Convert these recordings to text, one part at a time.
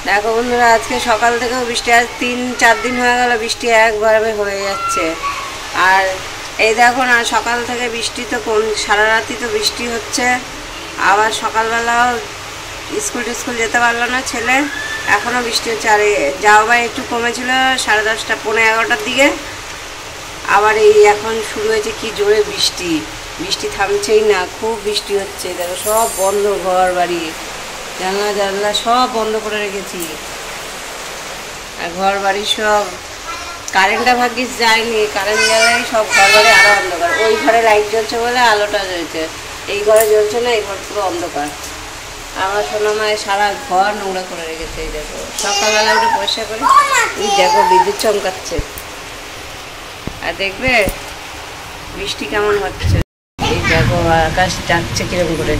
দেখো বন্ধুরা, আজকে সকাল থেকেও বৃষ্টি, আজ 3-4 দিন হয়ে গেল বৃষ্টি একবারে হয়ে যাচ্ছে। আর এই দেখো না, সকাল থেকে বৃষ্টি তো সারা রাতই তো বৃষ্টি হচ্ছে। আবার সকালবেলাও স্কুল যেতে পারলো না ছেলে, এখনও বৃষ্টি হচ্ছে। আর যাও বা একটু কমেছিল 10:30 পৌনে 11টার দিকে, আবার এই এখন শুরু হয়েছে কি জোরে বৃষ্টি। বৃষ্টি থামছেই না, খুব বৃষ্টি হচ্ছে। দেখো সব বন্ধ, ঘর বাড়ি জানলা সব বন্ধ করে রেখেছি। আর ঘর বাড়ি সব, কারেন্টটা ভাগ্যিস যায়নি, কারেন্ট গেলে সব ঘর বাড়ি আরও অন্ধকার। ওই ঘরে লাইট জ্বলছে বলে আলোটা জ্বলছে, এই ঘরে জ্বলছে না, এই ঘর পুরো অন্ধকার। আমার সোনামায় সারা ঘর নোংরা করে রেখেছে। এই দেখো সকালবেলা উঠে পরিষ্কার করে, এই দেখো বিদ্যুৎ চমকাচ্ছে। আর দেখবে বৃষ্টি কেমন হচ্ছে। এই দেখো আকাশ যাচ্ছে কিরকম করে।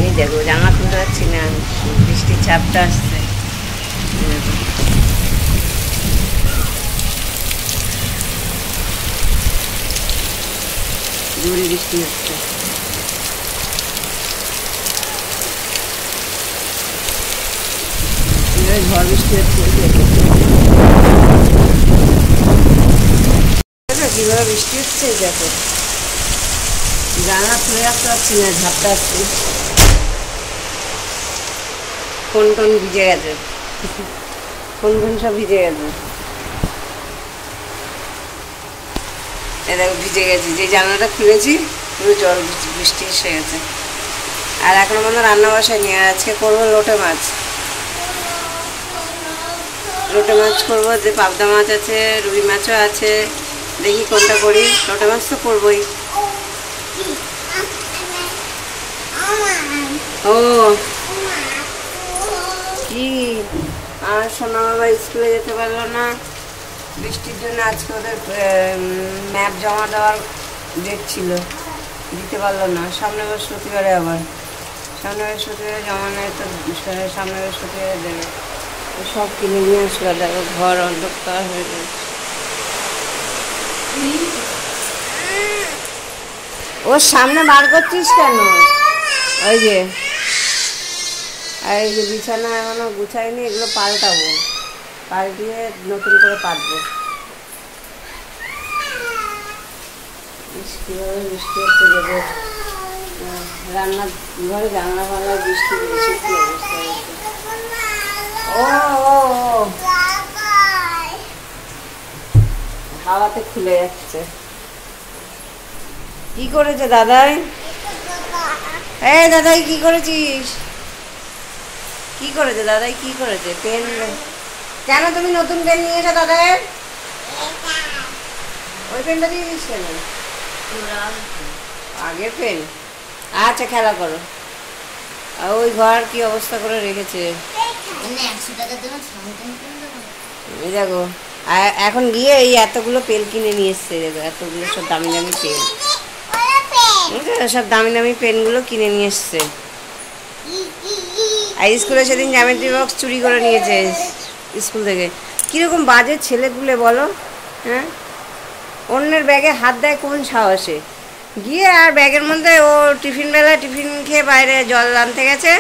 এই দেখো জানলা খুলতে পারছি না, বৃষ্টির চাপটা আসছে। জোরে বৃষ্টি হচ্ছে। ঝড় বৃষ্টি হচ্ছে, কিভাবে বৃষ্টি হচ্ছে। দেখো জানলা খুলে রাখতে পারছি না, ঝাপটা আসছে। ফোন টোন ভিজে গেছে, ফোন সব ভিজে গেছে। এ দেখো ভিজে গেছি, যে জানলাটা খুলেছি পুরো জল বৃষ্টি এসে গেছে। আর এখনো মনে রান্না বসায়নি। আর আজকে করবো লোটে মাছ করবো। যে পাবদা মাছ আছে, রুই মাছও আছে, দেখি কোনটা করি। লোটে মাছ তো করবোই। ও কি, আর সোনা বাবা স্কুলে যেতে পারলো না বৃষ্টির জন্য। আজকে ওদের ম্যাপ জমা দেওয়ার ডেট ছিল, দিতে পারলো না। সামনে বৃহস্পতিবারে, আবার সামনে বৃহস্পতিবারে জমা নেয়, তো সামনে বৃহস্পতিবারে দেবে। সব কিনে নিয়ে আসলো। দেখো ঘর অন্ধকার হয়ে গেছে। ওর সামনে বার করছিস কেন? ওই যে, আর এই যে বিছানা এখনো গুছাইনি, এগুলো পাল্টাবো, পাল্টিয়ে নতুন করে পাতবো। কীভাবে বৃষ্টি হচ্ছে। যাবো রান্নার ঘরে, জানলা ফানলা বৃষ্টি বেশি, কি অবস্থা হয়েছে। ও হাওয়াতে খুলে যাচ্ছে। কি করেছে দাদাই? এই দাদাই কি করেছিস? কি করেছে দাদাই? কি করেছে? পেন কেন তুমি নতুন পেন নিয়ে এসো দাদাই? ওই পেনটা দিয়ে দিস কেন? আগের পেন। আচ্ছা খেলা করো। ওই ঘর কি অবস্থা করে রেখেছে। এই দেখো এখন গিয়ে এই এতগুলো পেন কিনে নিয়ে এসছে। দেখো এতগুলো সব দামি দামি পেন, সব দামি দামি পেনগুলো কিনে নিয়ে এসছে। আর স্কুলে সেদিন জ্যামিট্রি বক্স চুরি করে নিয়েছে স্কুল থেকে। কীরকম বাজে ছেলেগুলো বলো, হ্যাঁ? অন্যের ব্যাগে হাত দেয় কোন সাহসে? গিয়ে আর ব্যাগের মধ্যে ও বেলায় টিফিন খেয়ে বাইরে জল আনতে গেছে,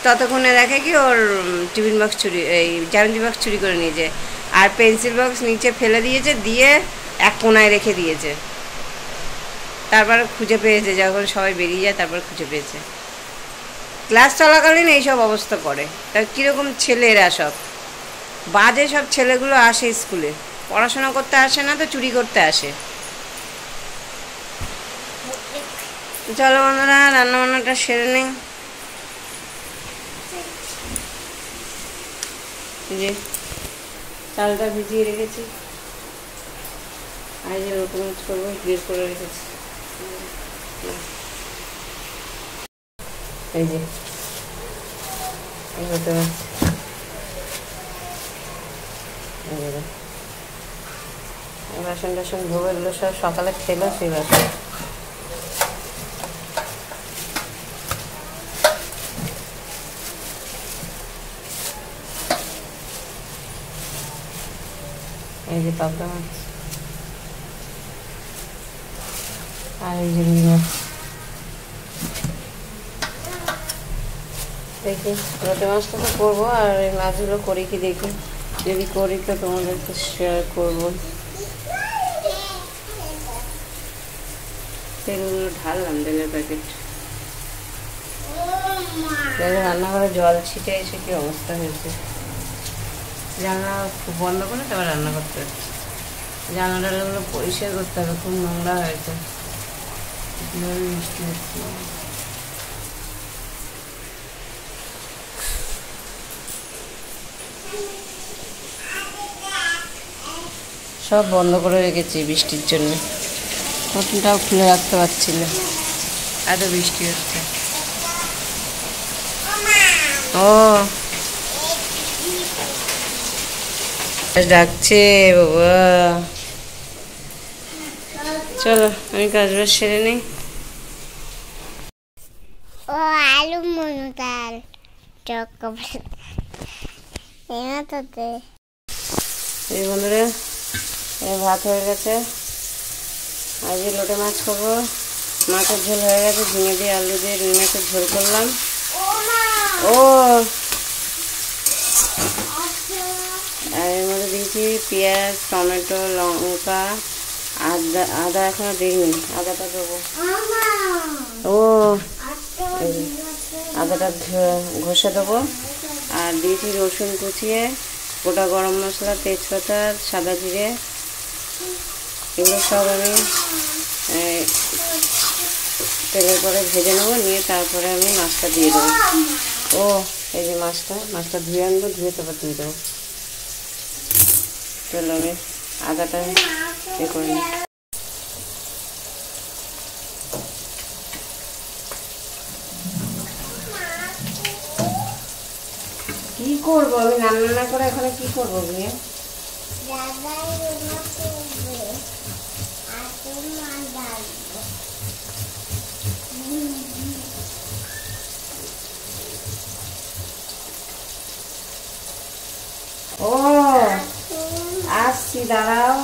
ততক্ষণে দেখে কি ওর টিফিন বক্স চুরি, এই জ্যামিট্রি বক্স চুরি করে নিয়েছে। আর পেন্সিল বক্স নিচে ফেলে দিয়েছে, দিয়ে এক কোনায় রেখে দিয়েছে। তারপর খুঁজে পেয়েছে, যখন সবাই বেরিয়ে যায় তারপর খুঁজে পেয়েছে। ক্লাস চলাকালীন এইসব অবস্থা করে। তা কীরকম ছেলে এরা, সব বাজে সব ছেলেগুলো আসে স্কুলে, পড়াশোনা করতে আসে না তো চুরি করতে আসে। চলো বন্ধুরা, রান্না বান্নাটা সেরে নেই। যে চালটা ভিজিয়ে রেখেছি, আর যে রুটি মাছ করবো বের করে রেখেছি। এই যে রুটি মাছ, বাসন টাসন ধোবো, এগুলো সব সকালে খেলো সেই বাসন। এই যে পাবদা মাছ, আর এই যে রুই মাছ। দেখি লোটে মাছটা তো করবো, আর এই মাছগুলো করি কি দেখি, যদি করি তো তোমাদেরকে শেয়ার করবো। তেলগুলো ঢাললাম, তেলের প্যাকেট। রান্নাঘরে জল ছিটে এসে কি অবস্থা হয়েছে। জানলা বন্ধ করে তারপর রান্না করতে হচ্ছে। জানালাগুলো পরিষ্কার করতে হবে, খুব নোংরা হয়েছে। মিষ্টি হচ্ছে সব বন্ধ করে রেখেছি বৃষ্টির জন্য, নতুনটাও খুলে রাখতে পারছি না, এত বৃষ্টি হচ্ছে। ও ডাকছে বাবা, চলো আমি কাজ বাজ সেরে নিই। ও আলু মনুতাল এই বন্ধুরা, ভাত হয়ে গেছে। আজ লোটে মাছ খাবো, মাছের ঝোল হয়ে গেছে, ঝিঙে দিয়ে আলু দিয়ে রুই মাছের ঝোল করলাম। ও আর এর মধ্যে দিয়েছি পেঁয়াজ, টমেটো, লঙ্কা, আদা এখনো দিইনি, আদাটা দেবো। ও আদাটা ঘষে দেবো। আর দিয়েছি রসুন কুচিয়ে, গোটা গরম মশলা, তেজপাতা, সাদা জিরে, এগুলো সব আমি তেলের পরে ভেজে নেবো, নিয়ে তারপরে আমি মাছটা দিয়ে দেবো। ও এই যে মাছটা ধুয়ে আনবো, ধুয়ে তারপর দিয়ে দেবো। চলো আমি আদাটা এ করে নিই। কি করবো আমি রান্না করে, এখানে কি করবো গিয়ে? ও আসছি, দাঁড়াও।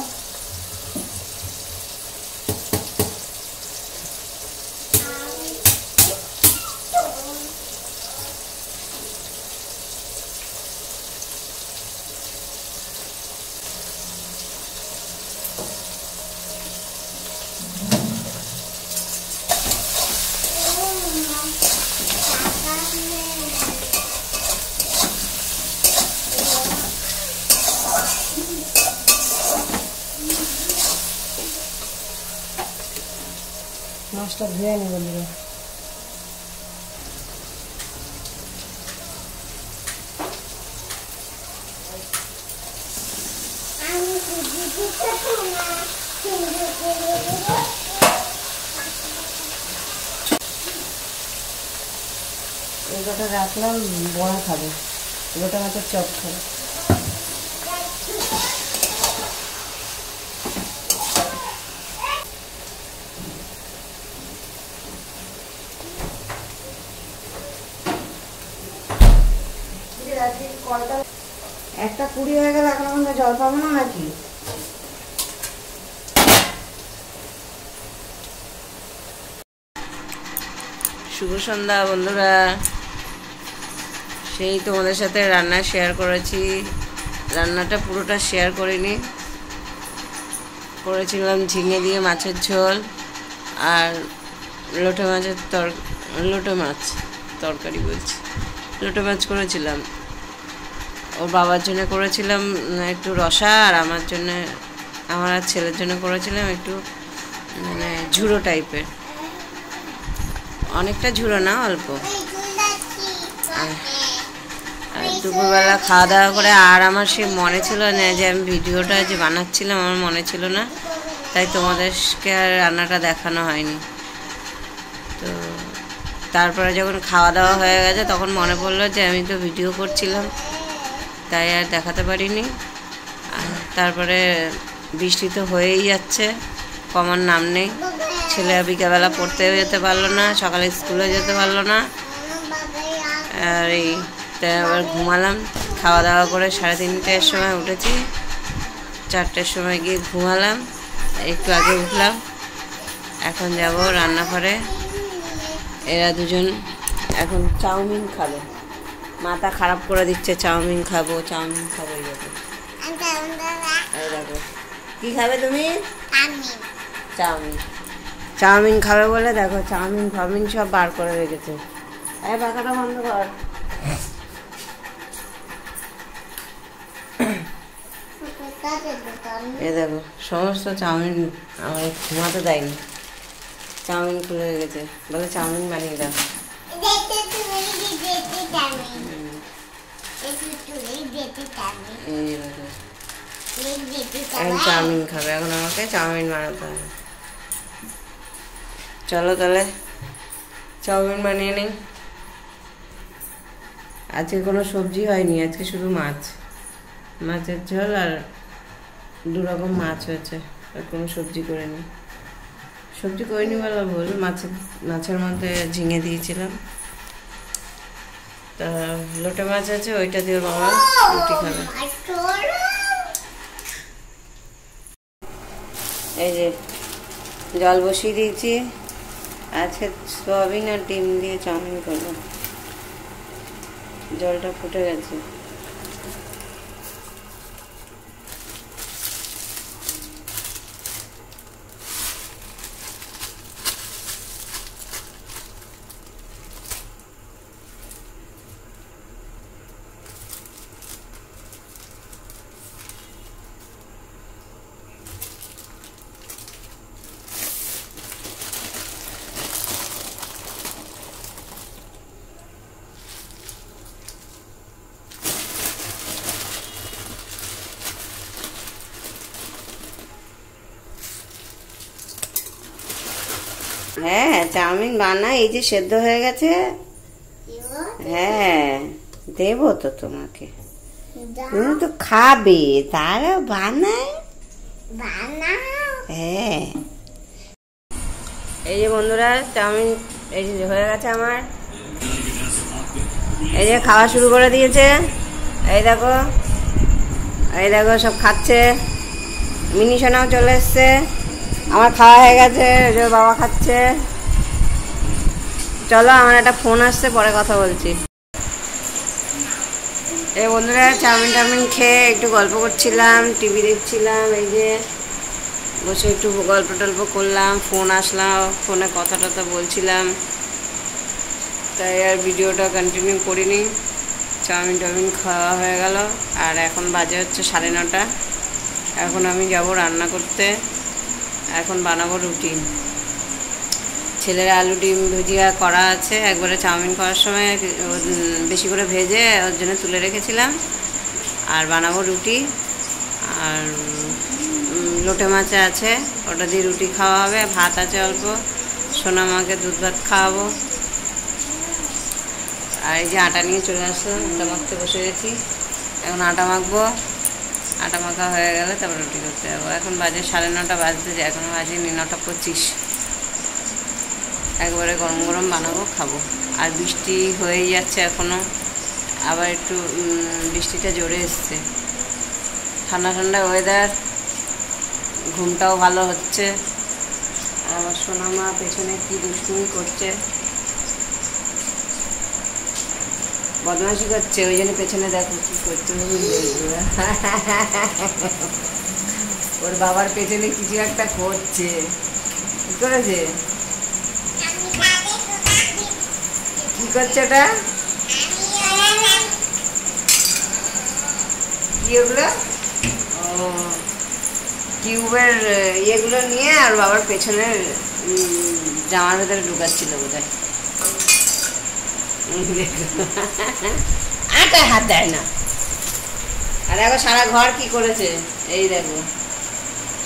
মাছটা ধুয়ে নি বন্ধুরা। এগুলোটা রাখলাম, বড়া খাবে, লোটা মাছের চপ খাবে। একটা 20 হয়ে গেল, এখনো পর্যন্ত জল পাবো না নাকি? শুভ সন্ধ্যা বন্ধুরা। সেই তোমাদের সাথে রান্না শেয়ার করেছি, রান্নাটা পুরোটা শেয়ার করিনি। করেছিলাম ঝিঙে দিয়ে মাছের ঝোল আর লোটে মাছের লোটে মাছ তরকারি বলছি, লোটে মাছ করেছিলাম। ওর বাবার জন্য করেছিলাম একটু রসা, আর আমার জন্য, আমার আর ছেলের জন্য করেছিলাম একটু মানে ঝুড়ো টাইপের, অনেকটা ঝুড়ো না, অল্প। আর দুপুরবেলা খাওয়া দাওয়া করে, আর আমার সে মনে ছিল না যে আমি ভিডিওটা যে বানাচ্ছিলাম, আমার মনে ছিল না, তাই তোমাদেরকে আর রান্নাটা দেখানো হয়নি। তো তারপরে যখন খাওয়া দাওয়া হয়ে গেছে তখন মনে পড়লো যে আমি তো ভিডিও করছিলাম, তাই আর দেখাতে পারিনি। আর তারপরে বৃষ্টি তো হয়েই যাচ্ছে, কমার নাম নেই। ছেলে বিকেলবেলা পড়তে যেতে পারলো না, সকালে স্কুলে যেতে পারলো না। আর এই তাই আবার ঘুমালাম। খাওয়া দাওয়া করে 3:30টার সময় উঠেছি, 4টার সময় গিয়ে ঘুমালাম, একটু আগে উঠলাম। এখন যাব রান্নাঘরে। এরা দুজন এখন চাউমিন খাবে। মাথা খারাপ করে দিচ্ছে, চাউমিন খাবো চাউমিন খাবো। এই দেখো এই দেখো, কি খাবে তুমি? চাউমিন। চাউমিন খাবে বলে দেখো চাউমিন ফাউমিন সব বার করে রেখেছে। এই পাখাটা বন্ধ কর। এ দেখো সমস্ত চাউমিন আমার ঘুমাতে দেয়নি, চাউমিন খুলে রেখেছে, বলে চাউমিন বানিয়ে দাও। এখন চাউমিন খাবে, এখন আমাকে চাউমিন বানাতে হবে। চলো তাহলে চাউমিন বানিয়ে নিই। আজকে কোনো সবজি হয়নি, আজকে শুধু মাছ, মাছের ঝোল আর 2 রকম মাছ হয়েছে, আর কোনো সবজি করিনি। সবজি করিনি বলা ভুল, মাছের মধ্যে ঝিঙে দিয়েছিলাম। তা লোটে মাছ আছে, ওইটা দিয়ে বাবা রুটি খাবে। এই যে জল বসিয়ে দিয়েছি, আজকে সয়াবিন আর ডিম দিয়ে চাউমিন করবো। জলটা ফুটে গেছে। হ্যাঁ চাউমিন বানা, এই যে সেদ্ধ হয়ে গেছে। হ্যাঁ দেবো তো তোমাকে, তুমি তো খাবে, তারা বানায়। হ্যাঁ এই যে বন্ধুরা চাউমিন এই যে হয়ে গেছে আমার, এই যে খাওয়া শুরু করে দিয়েছে। এই দেখো এই দেখো সব খাচ্ছে, মিনি সোনাও চলে এসছে। আমার খাওয়া হয়ে গেছে, যে বাবা খাচ্ছে। চলো আমার একটা ফোন আসছে, পরে কথা বলছি। এই বন্ধুরা চাউমিন টাউমিন খেয়ে একটু গল্প করছিলাম, টিভি দেখছিলাম, এই যে বসে একটু গল্প টল্প করলাম। ফোন আসলাম, ফোনে কথা টথা বলছিলাম, তাই আর ভিডিওটা কন্টিনিউ করিনি। চাউমিন টাউমিন খাওয়া হয়ে গেল, আর এখন বাজে হচ্ছে 9:30। এখন আমি যাব রান্না করতে। এখন বানাবো রুটি। ছেলের আলু ডিম ভুজিয়া করা আছে, একবারে চাউমিন করার সময় বেশি করে ভেজে ওর জন্য তুলে রেখেছিলাম। আর বানাবো রুটি, আর লোটে মাছ আছে, ওটা দিয়ে রুটি খাওয়া হবে। ভাত আছে অল্প, সোনা মাকে দুধ ভাত খাওয়াবো। আর এই যে আটা নিয়ে চলে আসলাম, আটা মাখতে বসে গেছি। এখন আটা মাখবো, আটা মাখা হয়ে গেলে তারপর রুটি করতে যাবো। এখন বাজে 9:30 বাজতে যায়, এখন বাজেনি 9:25। একবারে গরম গরম বানাবো, খাবো। আর বৃষ্টি হয়েই যাচ্ছে এখনও, আবার একটু বৃষ্টিটা জোরে এসছে। ঠান্ডা ঠান্ডা ওয়েদার, ঘুমটাও ভালো হচ্ছে। আবার সোনামা পেছনে কি দুষ্টুমি করছে, বদমাশি করছে, ওই জন্য পেছনে দেখো কি করছে। ওর বাবার পেছনে কিছু একটা করছে। কি করেছে, কি করছে ওটা, কি ওগুলো? ও কিউবের ইয়েগুলো নিয়ে আর বাবার পেছনের জামার ভেতরে ঢুকাচ্ছিল বোধহয়। আটায় হাত দেয় না। আর দেখো সারা ঘর কি করেছে, এই দেখো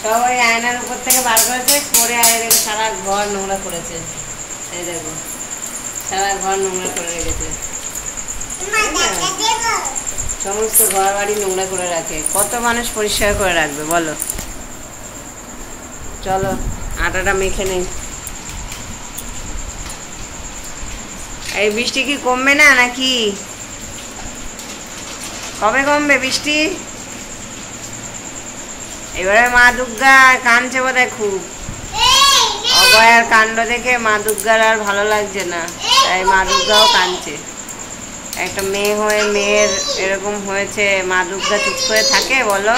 সব ওই আয়নার উপর থেকে বার করেছে, করে আর দেখো সারা ঘর নোংরা করেছে। এই দেখো সারা ঘর নোংরা করে রেখেছে, সমস্ত ঘর বাড়ি নোংরা করে রাখে। কত মানুষ পরিষ্কার করে রাখবে বলো। চলো আটাটা মেখে নেই। এই বৃষ্টি কি কমবে না নাকি, কবে কমবে বৃষ্টি? এবারে মা দুর্গা কাঁদছে বোধহয় খুব, অভয়ার কাণ্ড দেখে মা দুর্গার আর ভালো লাগছে না, তাই মা দুর্গাও কাঁদছে। একটা মেয়ে হয়ে মেয়ের এরকম হয়েছে, মা দুর্গা চুপ করে থাকে বলো?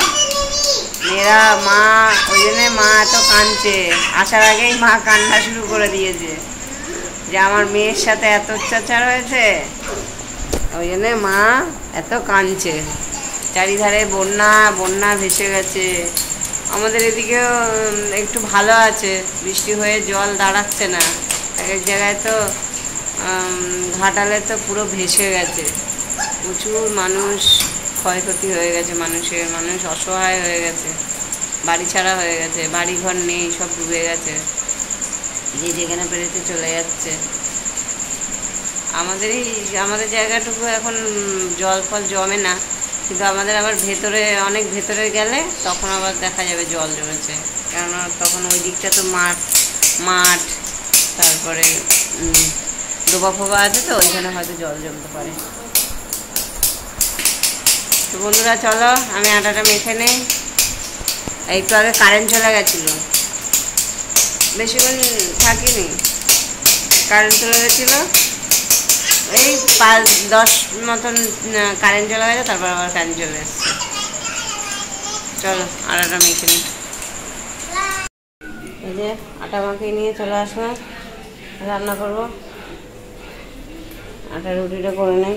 মেয়েরা মা, ওই জন্যে মা এত কাঁদছে, আসার আগেই মা কান্না শুরু করে দিয়েছে যে আমার মেয়ের সাথে এত অত্যাচার হয়েছে, ওই জন্যে মা এত কাঁদছে। চারিধারে বন্যা বন্যা ভেসে গেছে। আমাদের এদিকেও একটু ভালো আছে, বৃষ্টি হয়ে জল দাঁড়াচ্ছে না। এক এক জায়গায় তো ঘাটালে তো পুরো ভেসে গেছে, প্রচুর মানুষ ক্ষয়ক্ষতি হয়ে গেছে, মানুষ অসহায় হয়ে গেছে, বাড়ি ছাড়া হয়ে গেছে, বাড়ি ঘর নেই, সব ডুবে গেছে, যে যেখানে পেরেছে চলে যাচ্ছে। আমাদের জায়গাটুকু এখন জল ফল জমে না, কিন্তু আমাদের আবার ভেতরে, অনেক ভেতরে গেলে তখন আবার দেখা যাবে জল জমেছে, কেননা তখন ওই দিকটা তো মাঠ তারপরে ডোবা ফোবা আছে, তো ওইখানে হয়তো জল জমতে পারে। তো বন্ধুরা চলো আমি আটাটা মেখে নেই। একটু আগে কারেন্ট চলে গেছিলো, বেশিক্ষণ থাকিনি, কারেন্ট চলে গেছিলো, এই 5-10 মতন কারেন্ট চলে গেছে, তারপর আবার কারেন্ট চলে এসছে। চলো আটাটা মেখে নিই। এই যে আটা মাখিয়ে নিয়ে চলে আসলাম, রান্না করবো। আটা রুটিটা করে নেই,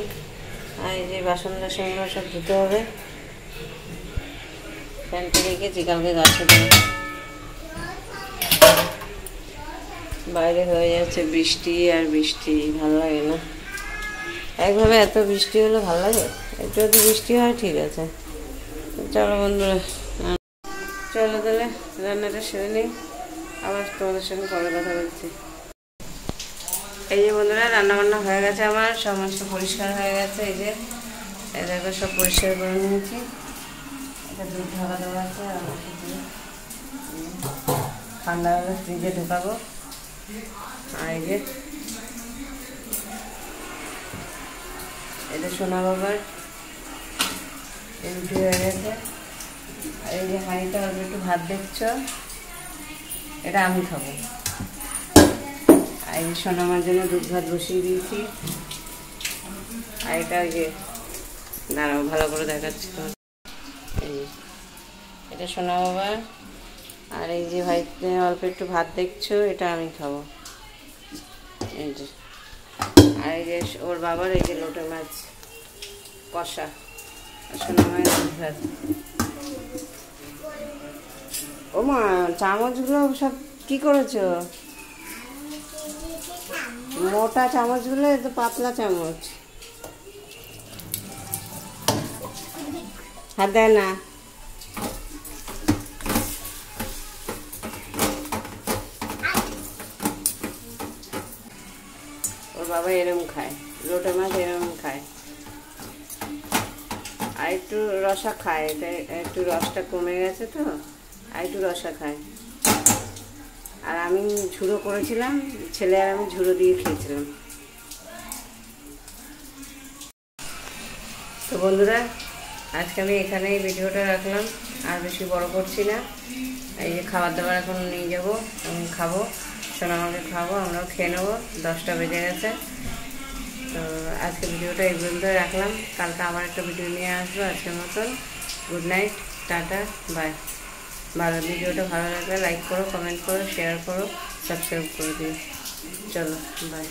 আর এই যে বাসন টাসনগুলো সব ধুতে হবে। ফ্যানটা রেখেছি, কালকে গাছে দেবো। বাইরে হয়ে যাচ্ছে বৃষ্টি আর বৃষ্টি, ভালো লাগে না। একভাবে এত বৃষ্টি হলে ভালো লাগে? একটু একটু বৃষ্টি হয় ঠিক আছে। চলো বন্ধুরা, চলো তাহলে রান্নাটা সেরে নিই, আবার তোমাদের সঙ্গে পরে কথা বলছি। এই যে বন্ধুরা রান্নাবান্না হয়ে গেছে, আমার সমস্ত পরিষ্কার হয়ে গেছে। এই যে দেখো সব পরিষ্কার করে নিয়েছি। এটা দুধ ঢাকা দেওয়া আছে, আর ঠান্ডা হলে ফ্রিজে ঢোকাবো। আর এই যে এটা সোনা বাবার রুটি হয়ে গেছে। আর এই যে হাঁড়িটা অল্প একটু ভাত দেখছো, এটা আমি খাবো। আর এই সোনা মার জন্য দুধ ভাত বসিয়ে দিয়েছি। আর এটা ওই যে দাঁড়াও ভালো করে দেখাচ্ছি তো, এটা সোনা বাবার। আর এই যে ভাই অল্প একটু ভাত দেখছো, এটা আমি খাবো। এই যে, আর এই যে ওর বাবার এই যে লোটে মাছ কষা, সোনা মায়ের দুধ ভাত। ও মা, চামচগুলো সব কি করেছো? মোটা চামচগুলো, তো পাতলা চামচ, হাত দেয় না। ওর বাবা এরম খায়, লোটে মাছ এরম খায়, আর একটু রসা খায়। এটা একটু রসটা কমে গেছে তো, আর একটু রসা খায়। আর আমি ঝুড়ো করেছিলাম, ছেলে আর আমি ঝুড়ো দিয়ে খেয়েছিলাম। তো বন্ধুরা আজকে আমি এখানেই ভিডিওটা রাখলাম, আর বেশি বড় করছি না। এই যে খাবার দাবার এখন নিয়ে যাবো, আমি খাবো, সোনামাকে খাবো, আমরাও খেয়ে নেবো। 10টা বেজে গেছে। তো আজকে ভিডিওটা এই পর্যন্ত রাখলাম, কালকে আবার একটা ভিডিও নিয়ে আসবো। আজকের মতন গুড নাইট, টাটা, বাই। ভিডিওটা ভালো লাগলে লাইক করো, কমেন্ট করো, শেয়ার করো, সাবস্ক্রাইব করে দিও। চলো বাই।